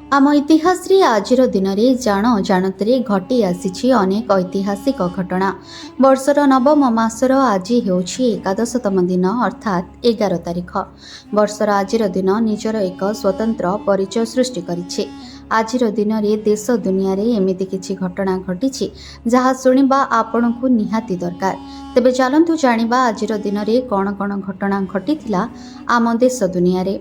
आम इतिहास रे आजिर दिन में जानते घटी आसी अनेक ऐतिहासिक घटना। वर्षर नवम मासर आज होछि एकादशतम दिन अर्थात 11 तारिख। वर्षर आजिर दिन निजर एक स्वतंत्र परिचय सृष्टि करिछि। आजिर दिन में देश दुनिया रे एमिति किछि घटना घटी जहाँ शुणा आपण को निहाती दरकार। तेबे चलंतु जानिबा आजिर दिन में कौन कौन घटना घटी आम देश दुनिया रे।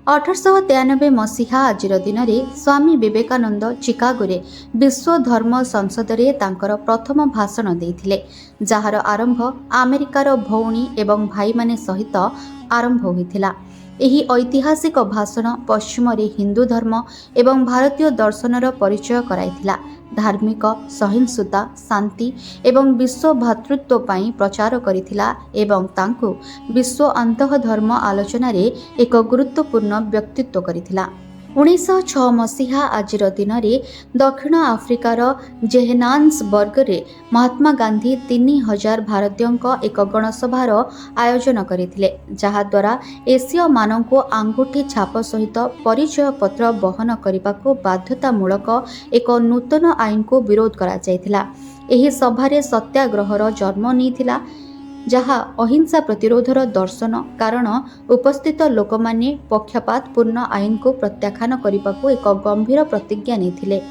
1893 मसीहा आजिर दिन में स्वामी विवेकानंद चिकागोरे विश्व धर्म संसद में तांकर प्रथम भाषण देइथिले, जार आरंभ अमेरिकार भौणी एवं भाई माने सहित आरंभ होइथिला। एही ऐतिहासिक भाषण पश्चिम रे हिंदू धर्म एवं भारतीय दर्शनर परिचय कराइथिला। धार्मिक सहिष्णुता, शांति एवं विश्व भातृत्व पाई प्रचार करिथिला एवं तांकु विश्व अंतः धर्म आलोचना रे एक गुरुत्वपूर्ण व्यक्तित्व करिथिला। 1906 मसीहा आजिर दिन में दक्षिण आफ्रिकार जोहान्सबर्ग रे महात्मा गांधी 3000 भारतीयों एक गणसभार आयोजन करथिले, जहा द्वारा एसीय मानक आंगुठी छाप सहित परिचय पत्र बहन करने बाध्यतामूलक एक नूतन आईन को विरोध करा जायथिला। एही सभारे सत्याग्रहर जन्म निथिला, जहा अहिंसा प्रतिरोधर दर्शन कारण उपस्थित लोक माने पक्षपात पूर्ण आईन को प्रत्याख्यान करने को एक गंभीर प्रतिज्ञा नेथिले।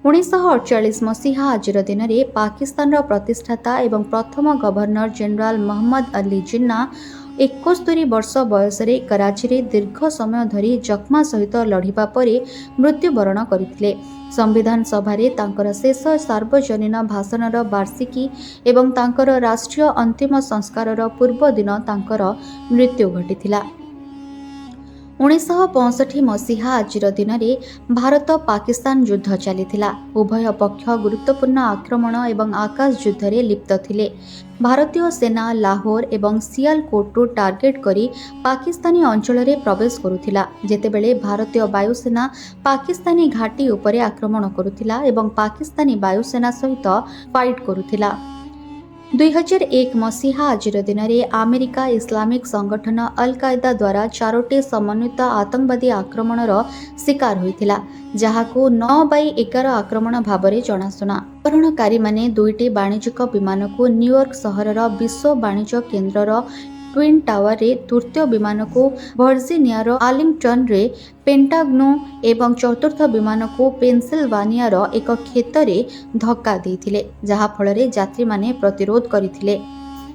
1948 मसीहा आजिर दिन में पाकिस्तान प्रतिष्ठाता एवं प्रथम गवर्नर जनरल मोहम्मद अली जिन्ना 71 वर्ष बयस कराची रे दीर्घ समय धरी जख्मा सहित लड़िबा परे मृत्युवरण करथिले। संविधान सभा रे तांकर शेष सार्वजनीन भाषणर वार्षिकी एवं तांकर राष्ट्रीय अंतिम संस्कारर पूर्व दिन तांकर मृत्यु घटिथिला। 1965 मसीहा आजिर दिन में भारत पाकिस्तान युद्ध चलीथिला। उभय पक्ष गुरुत्वपूर्ण आक्रमण एवं आकाश युद्ध रे लिप्त थिले। भारतीय सेना लाहौर एवं सियालकोट को टार्गेट करी पाकिस्तानी अंचल रे प्रवेश करुथिला, जेतेबेले भारतीय वायुसेना पाकिस्तानी घाटी उपरे आक्रमण करुथिला एवं पाकिस्तानी वायुसेना सहित फाइट करुथिला। 2001 मसीहा आजिर दिन में अमेरिका इस्लामिक संगठन अल कायदा द्वारा 4टी समन्वित आतंकवादी आक्रमणर शिकार होइथिला, जहाको 9/11 आक्रमण भावरे जनाशुना। आक्रमणकारी माने 2टी वाणिज्यिक विमान को न्यूयॉर्क सहरर विश्व वाणिज्य केन्द्रर ट्विन टावर रे, तृतीय विमान को वर्जिनियार आर्लिंगटन रे पेंटागनो एवं चतुर्थ विमान को पेनसिल्वानियार एक क्षेत्र रे धक्का देइथिले, जहा फल रे यात्री माने प्रतिरोध करिथिले।